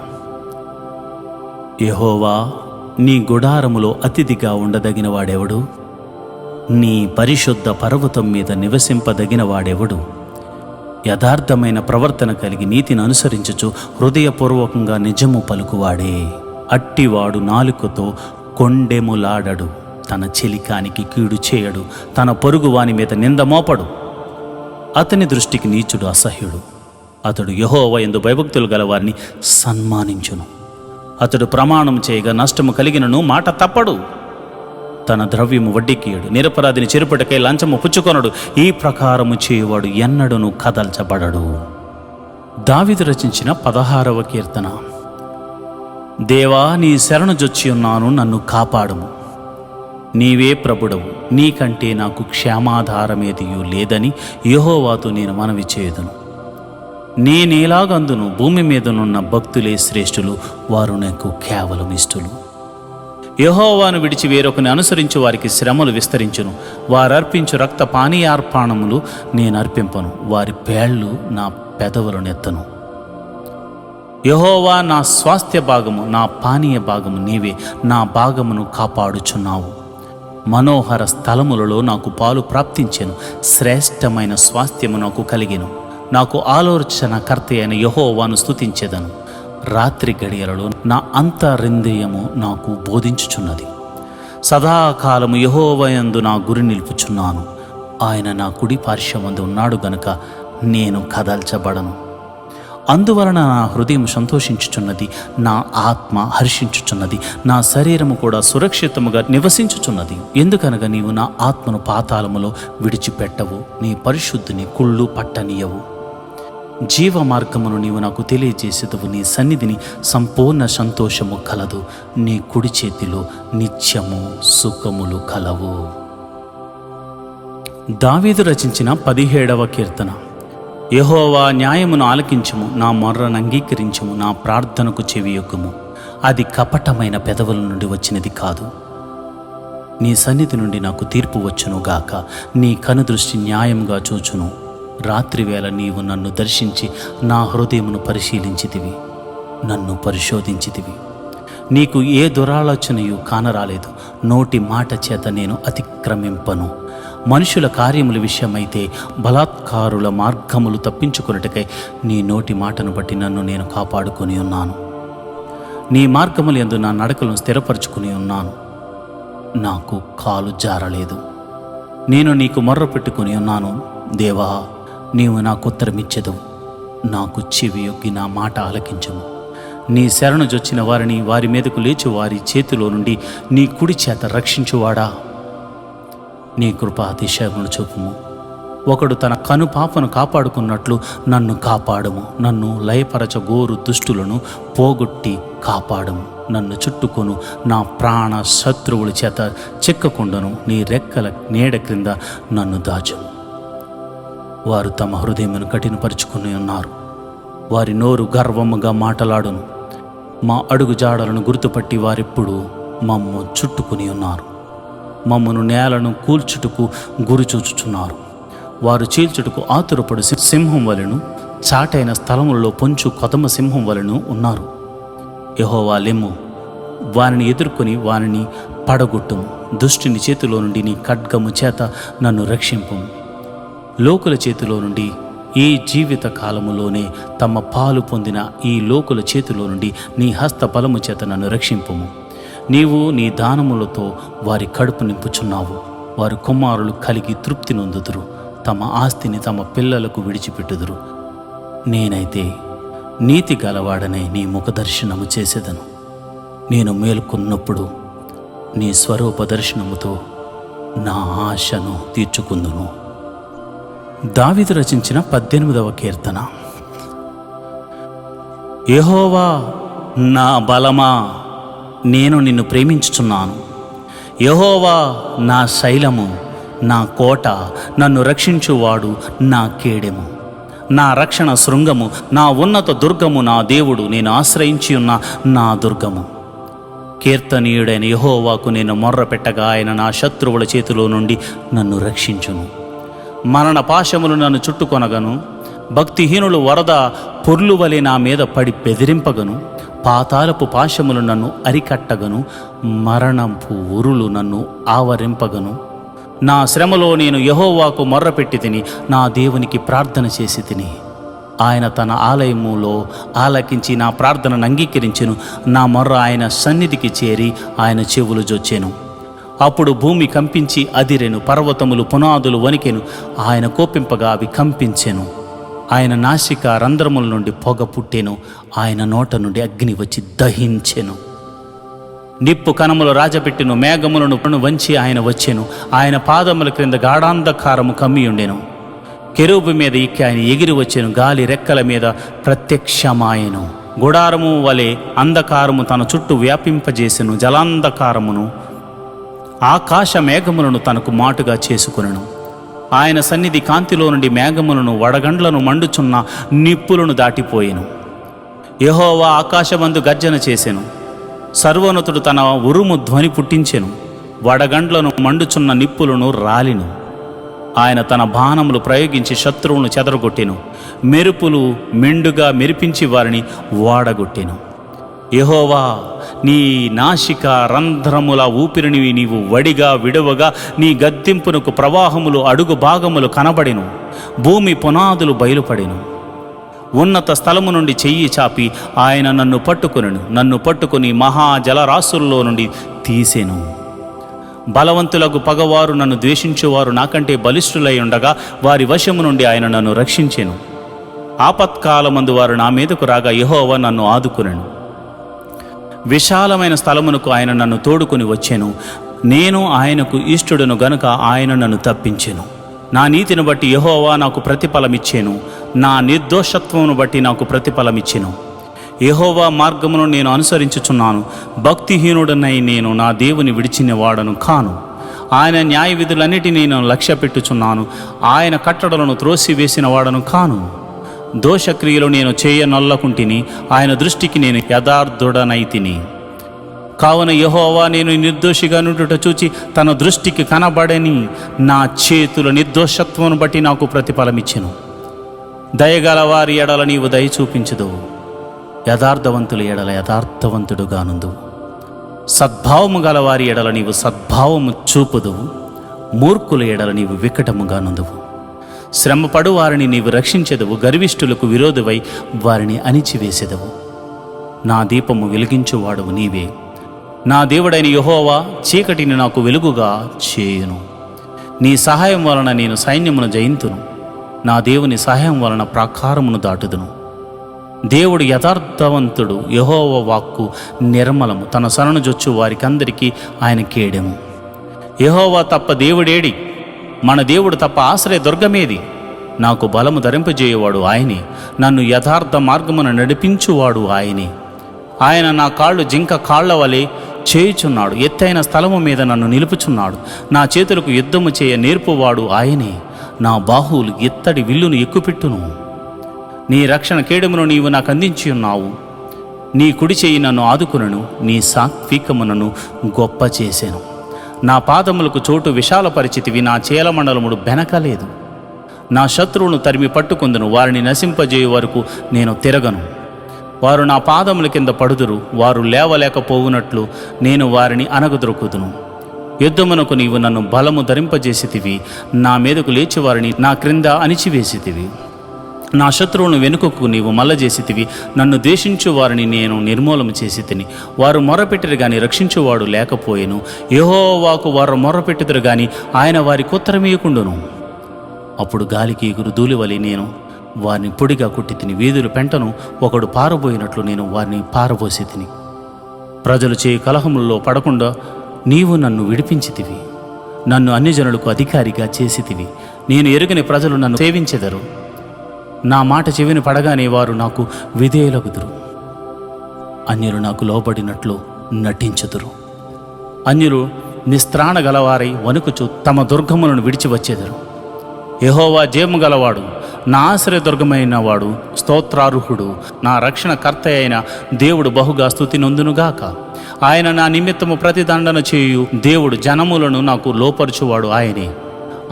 యెహోవా, నీ గుడారములో అతిథిగా ఉండదగిన వాడెవడు? నీ పరిశుద్ధ పర్వతం మీద నివసింపదగిన వాడెవడు? యథార్థమైన ప్రవర్తన కలిగి నీతిని అనుసరించుచు హృదయపూర్వకంగా నిజము పలుకువాడే. అట్టివాడు నాలుకతో కొండెములాడడు, తన చెలికానికి కీడు చేయడు, తన పొరుగువాని మీద నింద మోపడు. అతని దృష్టికి నీచుడు అసహ్యుడు. అతడు యెహోవా యందు భయభక్తులు గల వారిని సన్మానించును. అతడు ప్రమాణం చేయగా నష్టము కలిగినను మాట తప్పడు. తన ద్రవ్యము వడ్డీకియడు, నిరపరాధిని చెరుపుటకై లంచము పుచ్చుకొనడు. ఈ ప్రకారము చేయువాడు ఎన్నడూను కదల్చబడడు. దావీదు రచించిన 16వ కీర్తన. దేవా, నీ శరణు జొచ్చి ఉన్నాను, నన్ను కాపాడుము. నీవే ప్రభుడవు, నీకంటే నాకు క్షేమాధారమేదియూ లేదని యెహోవాతో నేను మనవి చేయుదును. నేనేలాగందును, భూమి మీదనున్న భక్తులే శ్రేష్ఠులు, వారు నాకు కేవలం ఇష్టలు. యెహోవాను విడిచి వేరొకని అనుసరించు వారికి శ్రమలు విస్తరించును. వారర్పించు రక్త పానీయార్పణములు నేను అర్పింపను, వారి పేళ్ళు నా పెదవులను ఎత్తను. యెహోవా నా స్వాస్థ్య భాగము, నా పానీయ భాగము నీవే. నా భాగమును కాపాడుచున్నావు. మనోహర స్థలములలో నాకు పాలు ప్రాప్తించెను, శ్రేష్టమైన స్వాస్థ్యము నాకు కలిగెను. నాకు ఆలోచనకర్త అయిన యెహోవాను స్తుతించెదను. రాత్రి గడియలలో నా అంతరింద్రియము నాకు బోధించుచున్నది. సదాకాలము యెహోవా యందు నా గురి నిలుపుచున్నాను. ఆయన నా కుడి పార్శ్వమందు ఉన్నాడు గనుక నేను కదల్చబడను. అందువలన నా హృదయం సంతోషించుచున్నది, నా ఆత్మ హర్షించుచున్నది, నా శరీరము కూడా సురక్షితముగా నివసించుచున్నది. ఎందుకనగా నీవు నా ఆత్మను పాతాళములో విడిచిపెట్టవు, నీ పరిశుద్ధిని కుళ్ళు పట్టనీయవు. జీవ మార్గమును నీవు నాకు తెలియజేసేదవు. నీ సన్నిధిని సంపూర్ణ సంతోషము కలదు. నీ కుడి చేతిలో నిత్యము సుఖములు కలవు. దావీదు రచించిన 17వ కీర్తన. యెహోవా న్యాయమును ఆలకించుము, నా మొర్రను అంగీకరించుము, నా ప్రార్థనకు చెవియొగ్గుము. అది కపటమైన పెదవుల నుండి వచ్చినది కాదు. నీ సన్నిధి నుండి నాకు తీర్పు వచ్చును గాక. నీ కనుదృష్టి న్యాయంగా చూచును. రాత్రివేళ నీవు నన్ను దర్శించి నా హృదయమును పరిశీలించితివి, నన్ను పరిశోధించితివి. నీకు ఏ దురాలోచనయు కానరాలేదు. నోటి మాట చేత నేను అతిక్రమింపను. మనుషుల కార్యముల విషయమైతే బలాత్కారుల మార్గములు తప్పించుకొనుటకై నీ నోటి మాటను బట్టి నన్ను నేను కాపాడుకొని ఉన్నాను. నీ మార్గములు యందు నా నడకలను స్థిరపరచుకుని ఉన్నాను. నాకు కాలు జారలేదు. నేను నీకు మొర్ర పెట్టుకుని ఉన్నాను. దేవా, నీవు నాకు ఉత్తరమిచ్చెదవు. నాకు చెవియొగ్గి నా మాట ఆలకించుము. నీ శరణు జొచ్చిన వారిని వారి మీదకు లేచి వారి చేతిలో నుండి నీ కుడి చేత రక్షించువాడా, నీ కృప అతిశయమును చూపుము. ఒకడు తన కనుపాపను కాపాడుకున్నట్లు నన్ను కాపాడుము. నన్ను లయపరచగోరు దుష్టులను పోగొట్టి కాపాడుము. నన్ను చుట్టుకొను నా ప్రాణ శత్రువుల చేత చిక్కకుండను. నీ రెక్కల నీడ క్రింద నన్ను దాచుము. వారు తమ హృదయమును కఠినపరుచుకుని ఉన్నారు. వారి నోరు గర్వముగా మాటలాడును. మా అడుగు జాడలను గుర్తుపట్టి వారెప్పుడు మమ్ము చుట్టుకుని ఉన్నారు. మమ్మను నేలను కూల్చుటకు గురిచూచుచున్నారు. వారు చీల్చుటకు ఆతురపడు సింహం వలెను, చాటైన స్థలములలో పొంచు కొదమ సింహం వలెను ఉన్నారు. యెహోవా లెమ్ము, వారిని ఎదుర్కొని వారిని పడగొట్టుము. దుష్టుని చేతిలో నుండి నీ ఖడ్గము చేత నన్ను రక్షింపుము. లోకుల చేతిలో నుండి, ఈ జీవిత కాలములోనే తమ పాలు పొందిన ఈ లోకుల చేతిలో నుండి నీ హస్త బలము చేత నన్ను రక్షింపుము. నీవు నీ దానములతో వారి కడుపు నింపుచున్నావు. వారి కుమారులు కలిగి తృప్తి నొందుదురు. తమ ఆస్తిని తమ పిల్లలకు విడిచిపెట్టుదురు. నేనైతే నీతి గలవాడనే నీ ముఖదర్శనము చేసేదను. నేను మేలుకున్నప్పుడు నీ స్వరూప దర్శనముతో నా ఆశను తీర్చుకుందును. దావీదు రచించిన 18వ కీర్తన. యెహోవా నా బలమా, నేను నిన్ను ప్రేమించుచున్నాను. యెహోవా నా శైలము, నా కోట, నన్ను రక్షించువాడు నా కేడెము, నా రక్షణ శృంగము, నా ఉన్నత దుర్గము, నా దేవుడు, నేను ఆశ్రయించి ఉన్న నా దుర్గము. కీర్తనీయుడైన యెహోవాకు నేను మొర్ర పెట్టగా ఆయన నా శత్రువుల చేతిలో నుండి నన్ను రక్షించును. మరణ పాశములు నన్ను చుట్టుకొనగను. భక్తిహీనులు వరద పొర్లు వలె నా మీద పడి బెదిరింపగను. పాతాళపు పాశములు నన్ను అరికట్టగను. మరణంపు ఉరులు నన్ను ఆవరింపగను. నా శ్రమలో నేను యెహోవాకు మొర్రపెట్టి తిని నా దేవునికి ప్రార్థన చేసి తిని. ఆయన తన ఆలయములో ఆలకించి నా ప్రార్థనను అంగీకరించెను. నా మొర్ర ఆయన సన్నిధికి చేరి ఆయన చెవులు జొచ్చెను. అప్పుడు భూమి కంపించి అదిరెను, పర్వతములు పునాదులు వణికెను. ఆయన కోపింపగా అవి కంపించెను. ఆయన నాసిక రంధ్రముల నుండి పొగ పుట్టెను. ఆయన నోట నుండి అగ్ని వచ్చి దహించెను. నిప్పు కణములు రాజపెట్టెను. మేఘములను వంచి ఆయన వచ్చెను. ఆయన పాదముల క్రింద గాఢాంధకారము కమ్మియుండెను. కెరూబు మీద ఎక్కి ఆయన ఎగిరి వచ్చెను. గాలి రెక్కల మీద ప్రత్యక్షమాయెను. గుడారము వలె అంధకారము తన చుట్టూ వ్యాపింపజేసెను. జలాంధకారమును ఆకాశ మేఘములను తనకు మాటుగా చేసుకొనెను. ఆయన సన్నిధి కాంతిలో నుండి మేఘములను, వడగండ్లను, మండుచున్న నిప్పులను దాటిపోయెను. యెహోవా ఆకాశమందు గర్జన చేసెను. సర్వోన్నతుడు తన ఉరుము ధ్వని పుట్టించెను. వడగండ్లను, మండుచున్న నిప్పులను రాలిను. ఆయన తన బాణములు ప్రయోగించి శత్రువులను చెదరగొట్టెను. మెరుపులు మెండుగా మెరిపించి వారిని వాడగొట్టెను. యెహోవా, నీ నాసిక రంధ్రముల ఊపిరిని నీవు వడిగా విడవగా నీ గద్దింపునకు ప్రవాహములు అడుగు భాగములు కనబడెను. భూమి పునాదులు బయలుపడెను. ఉన్నత స్థలము నుండి చెయ్యి చాపి ఆయన నన్ను పట్టుకొనెను. నన్ను పట్టుకుని మహాజలరాశుల్లో నుండి తీసెను. బలవంతులకు పగవారు, నన్ను ద్వేషించువారు నాకంటే బలిష్ఠులై ఉండగా వారి వశము నుండి ఆయన నన్ను రక్షించెను. ఆపత్కాలమందు వారు నా మీదకు రాగా యెహోవా నన్ను ఆదుకొనెను. విశాలమైన స్థలమునకు ఆయన నన్ను తోడుకొని వచ్చెను. నేను ఆయనకు ఇష్టుడను గనుక ఆయన నన్ను తప్పించెను. నా నీతిని బట్టి యెహోవా నాకు ప్రతిఫలమిచ్చెను. నా నిర్దోషత్వమును బట్టి నాకు ప్రతిఫలమిచ్చెను. యెహోవా మార్గమును నేను అనుసరించుచున్నాను. భక్తిహీనుడనై నేను నా దేవుని విడిచిన వాడను కాను. ఆయన న్యాయ విధులన్నిటినీ నేను లక్ష్య పెట్టుచున్నాను. ఆయన కట్టడలను త్రోసివేసిన వాడను కాను. దోషక్రియలు నేను చేయనొల్లకుంటిని. ఆయన దృష్టికి నేను యథార్థుడనైతిని. కావున యెహోవా నేను నిర్దోషిగా నుండుట చూచి తన దృష్టికి కనబడని నా చేతుల నిర్దోషత్వమును బట్టి నాకు ప్రతిఫలమిచ్చెను. దయగల వారి ఎడల నీవు దయ చూపించదువు. యథార్థవంతుల ఎడల యథార్థవంతుడుగానుందు. సద్భావము గల వారి ఎడల నీవు సద్భావము చూపుదువు. మూర్ఖుల ఎడల నీవు వికటముగానుందువు. శ్రమపడు వారిని నీవు రక్షించెదవు. గర్విష్ఠులకు విరోధమై వారిని అణిచివేసెదవు. నా దీపము వెలిగించువాడవు నీవే. నా దేవుడైన యెహోవా చీకటిని నాకు వెలుగుగా చేయును. నీ సహాయం వలన నేను సైన్యమును జయింతును. నా దేవుని సహాయం వలన ప్రాకారమును దాటుదును. దేవుడు యథార్థవంతుడు. యెహోవా వాక్కు నిర్మలము. తన శరణుజొచ్చు వారికందరికీ ఆయన కేడెము. యెహోవా తప్ప దేవుడేడి? మన దేవుడు తప్ప ఆశ్రయ దుర్గమేది? నాకు బలము ధరింపజేయువాడు ఆయనే. నన్ను యథార్థ మార్గమును నడిపించువాడు ఆయనే. ఆయన నా కాళ్ళు జింక కాళ్ల వలె చేయుచున్నాడు. ఎత్తైన స్థలము మీద నన్ను నిలుపుచున్నాడు. నా చేతులకు యుద్ధము చేయ నేర్పువాడు ఆయనే. నా బాహువులు ఎత్తడి విల్లును ఎక్కుపెట్టును. నీ రక్షణ కేడమును నీవు నాకు అందించి ఉన్నావు. నీ కుడి చేయి నన్ను ఆదుకునను. నీ సాత్వికమునను గొప్ప చేసెను. నా పాదములకు చోటు విశాలపరిచితివి. నా చేలమండలముడు బెనకలేదు. నా శత్రువును తరిమి పట్టుకుందును. వారిని నశింపజేయు వరకు నేను తిరగను. వారు నా పాదముల కింద పడుదురు. వారు లేవలేకపోవునట్లు నేను వారిని అనగదొరుకుదును. యుద్ధమునకు నీవు నన్ను బలము ధరింపజేసితివి. నా మీదకు లేచి వారిని నా క్రింద అణిచివేసితివి. నా శత్రువును వెనుకకు నీవు మల్లజేసితివి. నన్ను ద్వేషించు వారిని నేను నిర్మూలన చేసి తిని. వారు మొర్రపెట్టిరు గాని రక్షించువాడు లేకపోయెను. యెహోవాకు వారు మొర్రపెట్టుదురు గాని ఆయన వారికి ఉత్తరమీయకుండును. అప్పుడు గాలికి ఎగురు ధూళివలె నేను వారిని పొడిగా కొట్టి తిని. వీధులు పెంటను ఒకడు పారబోయినట్లు నేను వారిని పారబోసి తిని. ప్రజలు చేయి కలహములలో పడకుండా నీవు నన్ను విడిపించితివి. నన్ను అన్యజనులకు అధికారిగా చేసితివి. నేను ఎరుగని ప్రజలు నన్ను సేవించెదరు. నా మాట చెవిని పడగానే వారు నాకు విధేయులగుదురు. అన్యులు నాకు లోబడినట్లు నటించుదురు. అన్యులు నిస్త్రాణ గలవారై వణుకుచు తమ దుర్గములను విడిచి వచ్చేదరు. యెహోవా జయము గలవాడు. నా ఆశ్రయదుర్గమైన వాడు స్తోత్రార్హుడు. నా రక్షణకర్త అయిన దేవుడు బహుగా స్తుతి నొందునుగాక. ఆయన నా నిమిత్తము ప్రతిదండన చేయు దేవుడు. జనములను నాకు లోపరుచువాడు ఆయనే.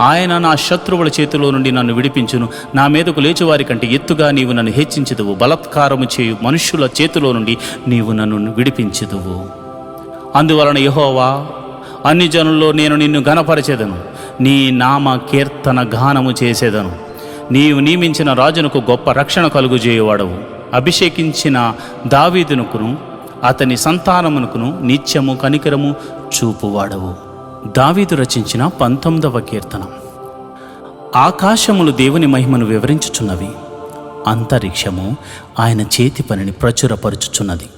ఆయన నా శత్రువుల చేతిలో నుండి నన్ను విడిపించును. నా మీదకు లేచువారి కంటే ఎత్తుగా నీవు నన్ను హెచ్చించుదువు. బలత్కారము చేయు మనుష్యుల చేతిలో నుండి నీవు నన్ను విడిపించుదువు. అందువలన యెహోవా, అన్ని జనుల్లో నేను నిన్ను ఘనపరచెదను. నీ నామ కీర్తన గానము చేసేదను. నీవు నియమించిన రాజునకు గొప్ప రక్షణ కలుగుజేయువాడవు. అభిషేకించిన దావీదునకును అతని సంతానమునకును నిత్యము కనికరము చూపువాడవు. దావీదు రచించిన 19వ కీర్తన. ఆకాశములు దేవుని మహిమను వివరించుచున్నవి. అంతరిక్షము ఆయన చేతి పనిని ప్రచురపరుచుచున్నది.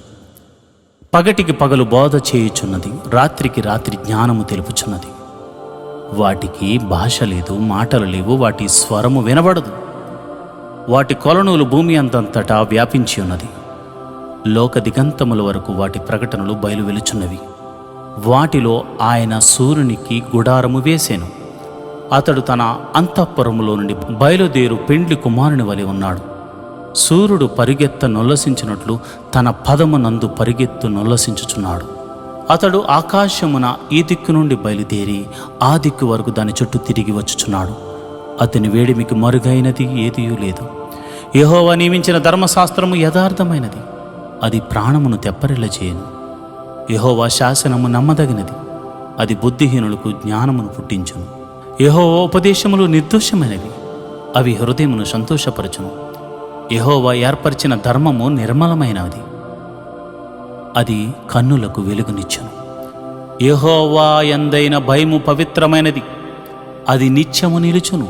పగటికి పగలు బోధ చేయుచున్నది. రాత్రికి రాత్రి జ్ఞానము తెలుపుచున్నది. వాటికి భాష లేదు, మాటలు లేవు. వాటి స్వరము వినబడదు. వాటి కొలనులు భూమి అంతంతటా వ్యాపించి ఉన్నది. లోక దిగంతముల వరకు వాటి ప్రకటనలు బయలువెలుచున్నవి. వాటిలో ఆయన సూర్యునికి గుడారము వేసెను. అతడు తన అంతఃపురములో నుండి బయలుదేరు పెండ్లి కుమారుని వలె ఉన్నాడు. సూర్యుడు పరిగెత్త నొల్లసించినట్లు తన పదమునందు పరిగెత్తు నొల్లసించుచున్నాడు. అతడు ఆకాశమున ఈ దిక్కు నుండి బయలుదేరి ఆ దిక్కు వరకు దాని చుట్టూ తిరిగి వచ్చుచున్నాడు. అతని వేడిమికి మరుగైనది ఏదియూ లేదు. యెహోవా నియమించిన ధర్మశాస్త్రము యథార్థమైనది. అది ప్రాణమును తెప్పరిల్లజేయను. యెహోవా శాసనము నమ్మదగినది. అది బుద్ధిహీనులకు జ్ఞానమును పుట్టించును. యెహోవా ఉపదేశములు నిర్దోషమైనవి. అవి హృదయమును సంతోషపరచును. యెహోవా ఏర్పరిచిన ధర్మము నిర్మలమైనది. అది కన్నులకు వెలుగునిచ్చును. యెహోవా యందైన భయము పవిత్రమైనది. అది నిత్యము నిలుచును.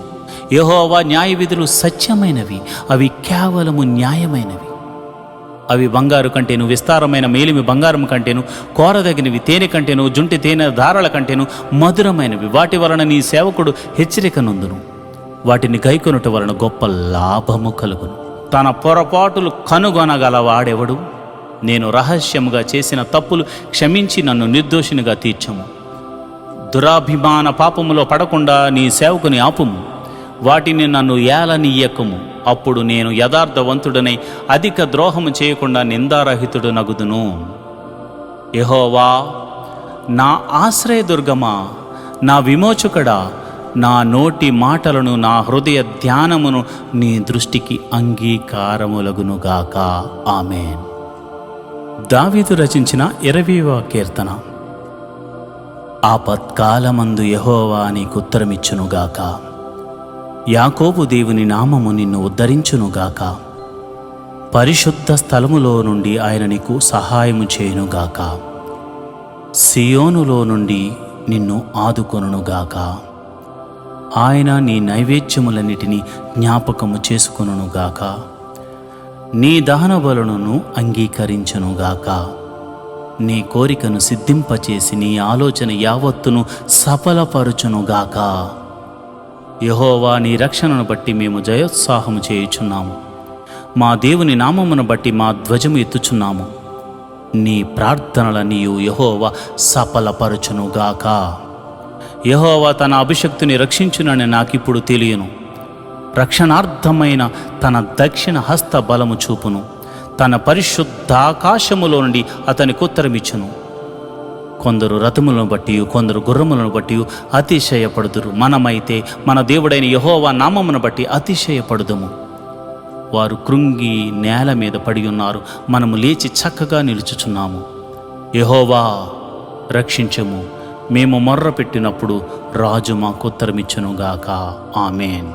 యెహోవా న్యాయ విధులు సత్యమైనవి. అవి కేవలము న్యాయమైనవి. అవి బంగారు కంటేను, విస్తారమైన మేలిమి బంగారం కంటేను, కోరదగినవి తేనె కంటేను, జుంటి తేనె దారాల కంటేను మధురమైనవి. వాటి వలన నీ సేవకుడు హెచ్చరిక నొందును. వాటిని గైకొనుట వలన గొప్ప లాభము కలుగును. తన పొరపాటులు కనుగొనగలవాడెవడు? నేను రహస్యముగా చేసిన తప్పులు క్షమించి నన్ను నిర్దోషినిగా తీర్చము. దురాభిమాన పాపములో పడకుండా నీ సేవకుని ఆపుము. వాటిని నన్ను ఏలనీయకము. అప్పుడు నేను యథార్థవంతుడనై అధిక ద్రోహము చేయకుండా నిందారహితుడు నగుదును. యెహోవా, నా ఆశ్రయదుర్గమా, నా విమోచకుడా, నా నోటి మాటలను నా హృదయ ధ్యానమును నీ దృష్టికి అంగీకారములగునుగాక. ఆమేన్. దావీదు రచించిన 20వ కీర్తన. ఆపత్కాలమందు యెహోవా నీకు ఉత్తరమిచ్చునుగాక. యాకోబు దేవుని నామము నిన్ను ఉద్ధరించునుగాక. పరిశుద్ధ స్థలములో నుండి ఆయన నీకు సహాయము చేయునుగాక. సియోనులో నుండి నిన్ను ఆదుకొనుగాక. ఆయన నీ నైవేద్యములన్నిటినీ జ్ఞాపకము చేసుకొనుగాక. నీ దహన బలులను అంగీకరించునుగాక. నీ కోరికను సిద్ధింపచేసి నీ ఆలోచన యావత్తును సఫలపరచునుగాక. యెహోవా, నీ రక్షణను బట్టి మేము జయోత్సాహము చేయుచున్నాము. మా దేవుని నామమును బట్టి మా ధ్వజము ఎత్తుచున్నాము. నీ ప్రార్థనలనియు యెహోవా సఫలపరచునుగాక. యెహోవా తన అభిషక్తుని రక్షించునని నాకిప్పుడు తెలియను. రక్షణార్థమైన తన దక్షిణ హస్త బలము చూపును. తన పరిశుద్ధాకాశములో నుండి అతనికి ఉత్తరమిచ్చును. కొందరు రథములను బట్టి, కొందరు గుర్రములను బట్టి అతిశయపడుదురు. మనమైతే మన దేవుడైన యెహోవా నామమును బట్టి అతిశయపడుదుము. వారు కృంగి నేల మీద పడి ఉన్నారు. మనము లేచి చక్కగా నిలుచుచున్నాము. యెహోవా, రక్షించుము. మేము మొర్ర పెట్టినప్పుడు రాజు మాకు ఉత్తరమిచ్చునుగాక. ఆమేన్.